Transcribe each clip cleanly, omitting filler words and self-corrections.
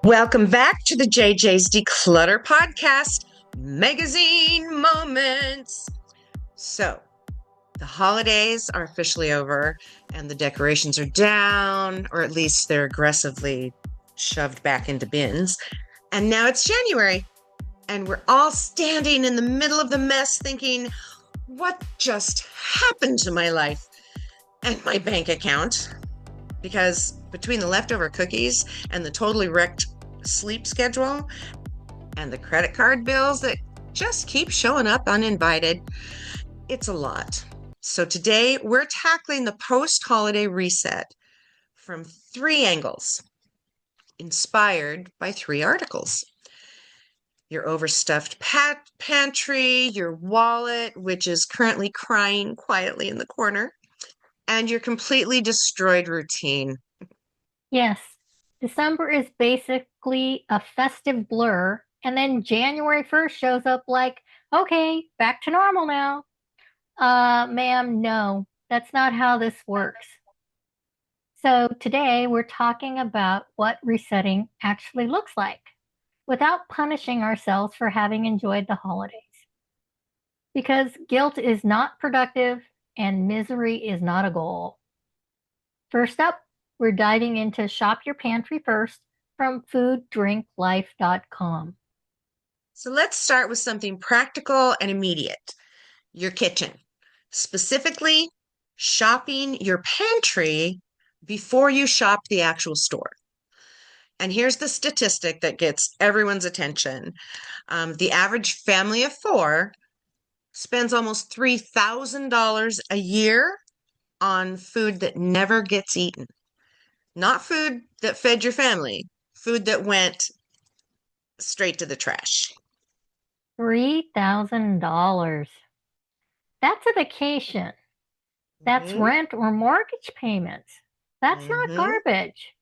Welcome back to the JJ's Declutter Podcast, Magazine Moments. So, the holidays are officially over and the decorations are down, or at least they're aggressively shoved back into bins. And now it's January, and we're all standing in the middle of the mess thinking, what just happened to my life and my bank account? Because between the leftover cookies and the totally wrecked sleep schedule and the credit card bills that just keep showing up uninvited, it's a lot. So today we're tackling the post-holiday reset from 3 angles, inspired by 3 articles. Your overstuffed pantry, your wallet, which is currently crying quietly in the corner, and your completely destroyed routine. Yes, December is basically a festive blur, and then January 1st shows up like, okay, back to normal now. Ma'am, no, that's not how this works. So today we're talking about what resetting actually looks like without punishing ourselves for having enjoyed the holidays. Because guilt is not productive and misery is not a goal. First up, we're diving into Shop Your Pantry First from fooddrinklife.com. So let's start with something practical and immediate. Your kitchen. Specifically, shopping your pantry before you shop the actual store. And here's the statistic that gets everyone's attention. The average family of 4 spends almost $3,000 a year on food that never gets eaten. Not food that fed your family, food that went straight to the trash. $3,000. That's a vacation. That's rent or mortgage payments. That's not garbage.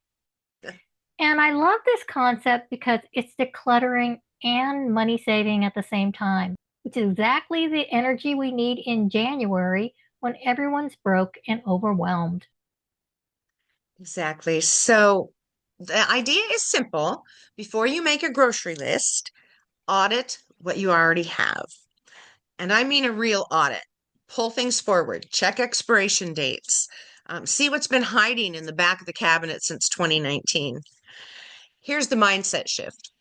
And I love this concept because it's decluttering and money saving at the same time, which is exactly the energy we need in January when everyone's broke and overwhelmed. Exactly. So the idea is simple. Before you make a grocery list, audit what you already have. And I mean a real audit. Pull things forward, check expiration dates, see what's been hiding in the back of the cabinet since 2019. Here's the mindset shift.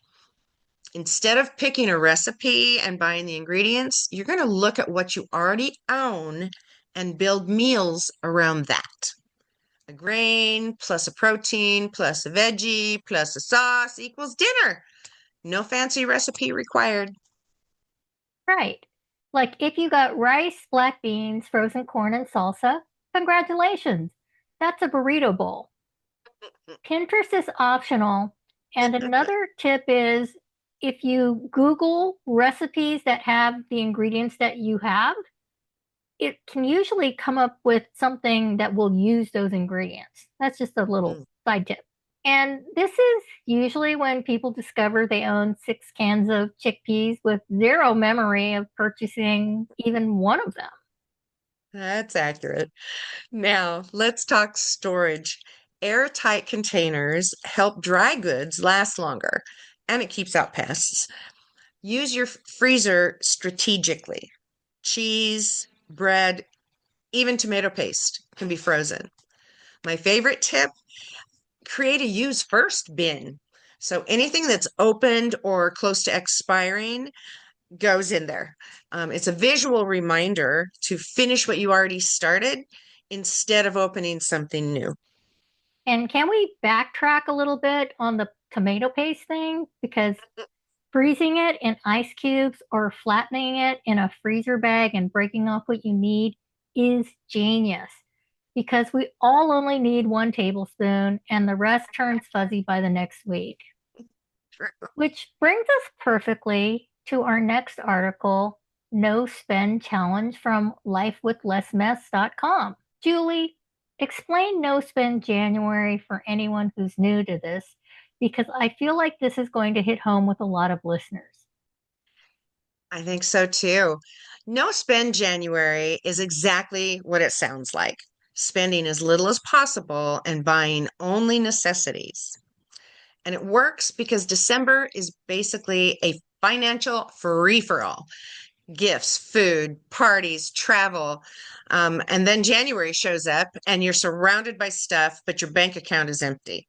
Instead of picking a recipe and buying the ingredients, you're going to look at what you already own and build meals around that. A grain plus a protein plus a veggie plus a sauce equals dinner. No fancy recipe required. Right. Like if you got rice, black beans, frozen corn, and salsa, congratulations. That's a burrito bowl. Pinterest is optional. And another tip is if you Google recipes that have the ingredients that you have, it can usually come up with something that will use those ingredients. That's just a little side tip. And this is usually when people discover they own 6 cans of chickpeas with zero memory of purchasing even one of them. That's accurate. Now, let's talk storage. Airtight containers help dry goods last longer and it keeps out pests. Use your freezer strategically. Cheese, bread, even tomato paste can be frozen. My favorite tip, create a use first bin. So anything that's opened or close to expiring goes in there. It's a visual reminder to finish what you already started instead of opening something new. And can we backtrack a little bit on the tomato paste thing? Because freezing it in ice cubes or flattening it in a freezer bag and breaking off what you need is genius. Because we all only need 1 tablespoon and the rest turns fuzzy by the next week. Which brings us perfectly to our next article, No Spend Challenge from lifewithlessmess.com. Julie, explain No Spend January for anyone who's new to this, because I feel like this is going to hit home with a lot of listeners. I think so too. No Spend January is exactly what it sounds like. Spending as little as possible and buying only necessities. And it works because December is basically a financial free-for-all. Gifts, food, parties, travel. And then January shows up and you're surrounded by stuff, but your bank account is empty.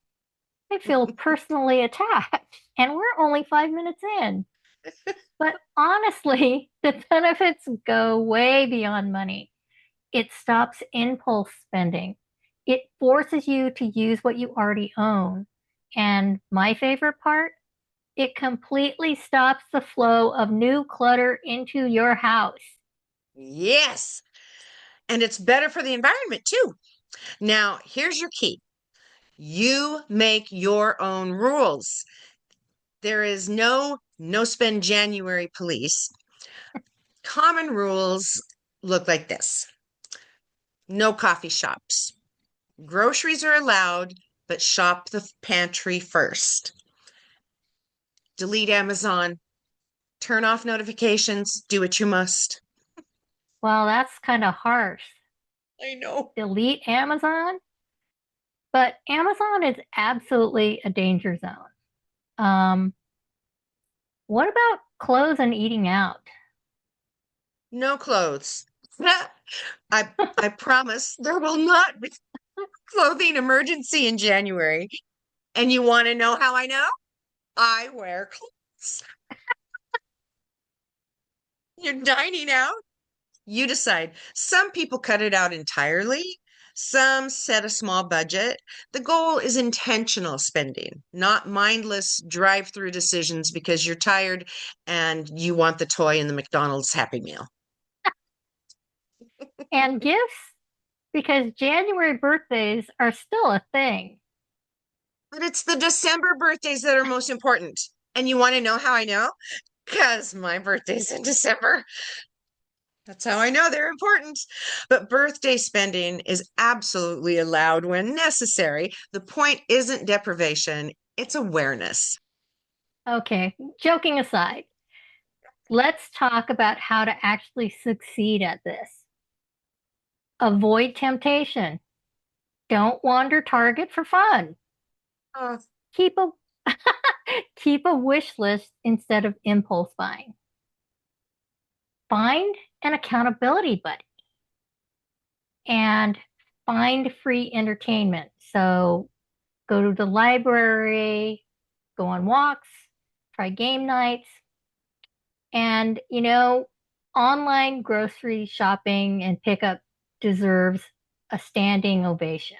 I feel personally attacked, and we're only 5 minutes in. But honestly, the benefits go way beyond money. It stops impulse spending. It forces you to use what you already own. And my favorite part, it completely stops the flow of new clutter into your house. Yes. And it's better for the environment too. Now, here's your key. You make your own rules. There is no spend January police. Common rules look like this. No coffee shops. Groceries are allowed, but shop the pantry first. Delete Amazon. Turn off notifications. Do what you must. Well, that's kind of harsh. I know. Delete Amazon, but Amazon is absolutely a danger zone. Um, what about clothes and eating out? No clothes. I promise there will not be clothing emergency in January. And you want to know how I know? I wear clothes. You're dining out. You decide. Some people cut it out entirely. Some set a small budget. The goal is intentional spending, not mindless drive-through decisions because you're tired and you want the toy in the McDonald's Happy Meal. And gifts, because January birthdays are still a thing. But it's the December birthdays that are most important. And you want to know how I know? Because my birthday's in December. That's how I know they're important. But birthday spending is absolutely allowed when necessary. The point isn't deprivation, it's awareness. Okay, joking aside, let's talk about how to actually succeed at this. Avoid temptation. Don't wander Target for fun. Oh, Keep a keep a wish list instead of impulse buying. Find an accountability buddy and find free entertainment. So go to the library, go on walks, try game nights, and online grocery shopping and pickup deserves a standing ovation.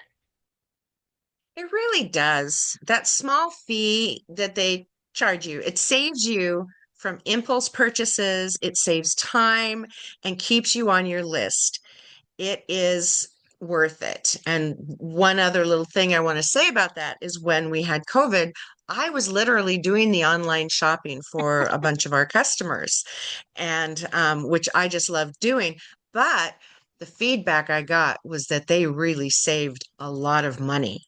it really does. That small fee that they charge you, it saves you from impulse purchases, it saves time and keeps you on your list. It is worth it. And one other little thing I want to say about that is when we had COVID, I was literally doing the online shopping for a bunch of our customers, and which I just loved doing. But the feedback I got was that they really saved a lot of money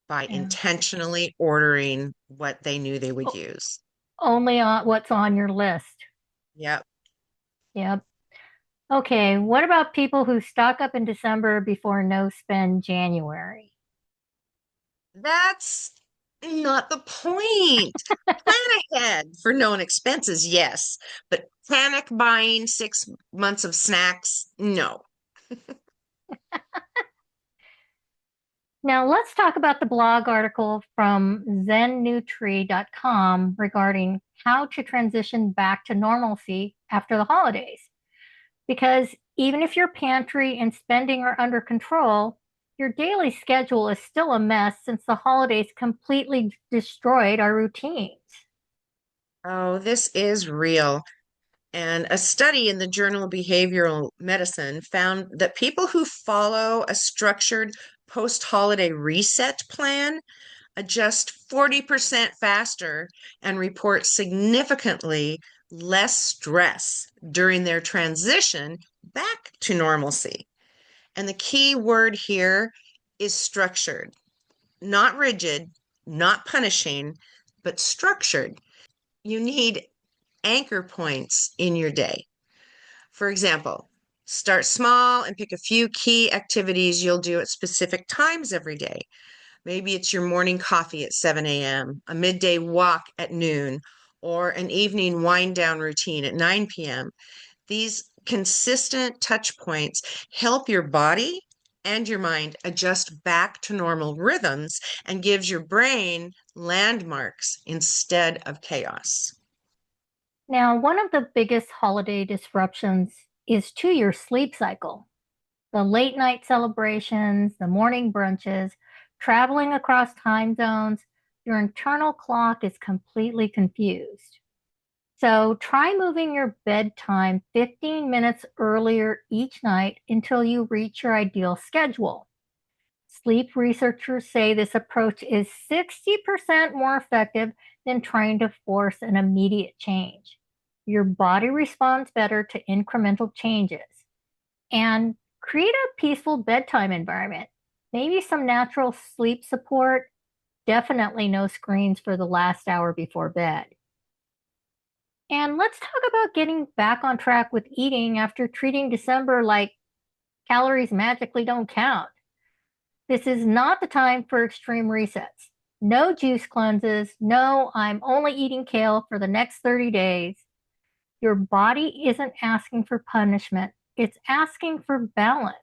by Yeah. intentionally ordering what they knew they would O- use. Only on what's on your list. Yep. Yep. Okay, what about people who stock up in December before no spend January? That's not the point. Plan ahead for known expenses, yes, but panic buying 6 months of snacks, no. Now let's talk about the blog article from zennutri.com regarding how to transition back to normalcy after the holidays. Because even if your pantry and spending are under control, your daily schedule is still a mess since the holidays completely destroyed our routines. Oh, this is real. And a study in the Journal of Behavioral Medicine found that people who follow a structured post-holiday reset plan adjust 40% faster and report significantly less stress during their transition back to normalcy. And the key word here is structured, not rigid, not punishing, but structured. You need anchor points in your day. For example, start small and pick a few key activities you'll do at specific times every day. Maybe it's your morning coffee at 7 a.m., a midday walk at noon, or an evening wind down routine at 9 p.m. These consistent touch points help your body and your mind adjust back to normal rhythms and gives your brain landmarks instead of chaos. Now, one of the biggest holiday disruptions is to your sleep cycle. The late night celebrations, the morning brunches, traveling across time zones, your internal clock is completely confused. So try moving your bedtime 15 minutes earlier each night until you reach your ideal schedule. Sleep researchers say this approach is 60% more effective than trying to force an immediate change. Your body responds better to incremental changes. And create a peaceful bedtime environment. Maybe some natural sleep support. Definitely no screens for the last hour before bed. And let's talk about getting back on track with eating after treating December like calories magically don't count. This is not the time for extreme resets. No juice cleanses. No, I'm only eating kale for the next 30 days. Your body isn't asking for punishment. It's asking for balance.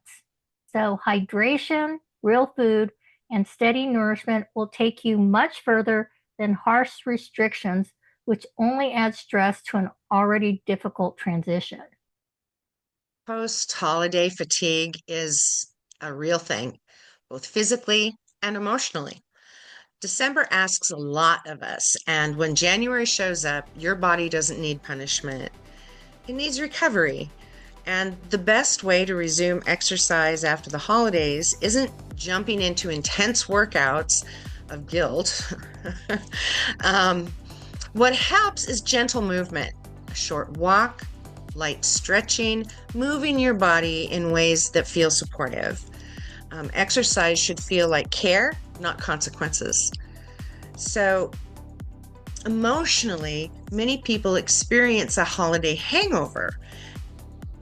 So hydration, real food, and steady nourishment will take you much further than harsh restrictions, which only add stress to an already difficult transition. Post-holiday fatigue is a real thing, both physically and emotionally. December asks a lot of us, and when January shows up, your body doesn't need punishment. It needs recovery. And the best way to resume exercise after the holidays isn't jumping into intense workouts of guilt. What helps is gentle movement, a short walk, light stretching, moving your body in ways that feel supportive. Exercise should feel like care, not consequences. So, emotionally, many people experience a holiday hangover.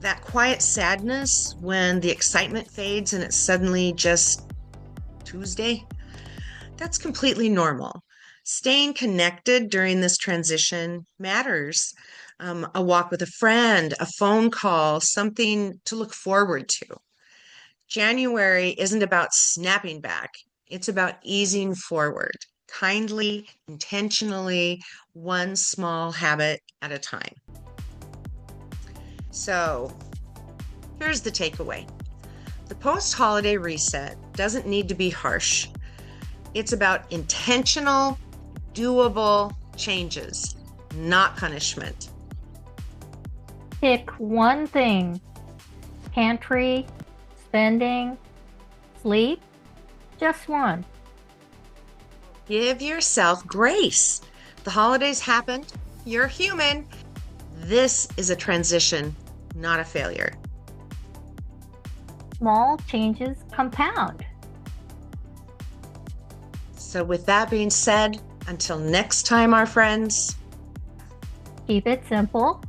That quiet sadness when the excitement fades and it's suddenly just Tuesday. That's completely normal. Staying connected during this transition matters. A walk with a friend, a phone call, something to look forward to. January isn't about snapping back, it's about easing forward, kindly, intentionally, one small habit at a time. So, here's the takeaway. The post-holiday reset doesn't need to be harsh. It's about intentional, doable changes, not punishment. Pick one thing: pantry, spending, sleep, just one. Give yourself grace. The holidays happened. You're human. This is a transition, not a failure. Small changes compound. So, with that being said, until next time, our friends, Keep it simple.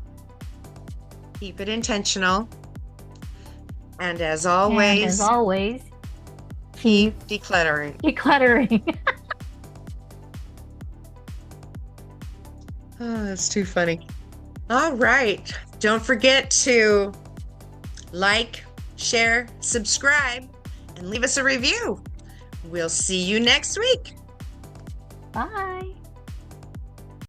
keep it intentional. And as always, keep decluttering. Decluttering. Oh, that's too funny. All right. Don't forget to like, share, subscribe, and leave us a review. We'll see you next week. Bye.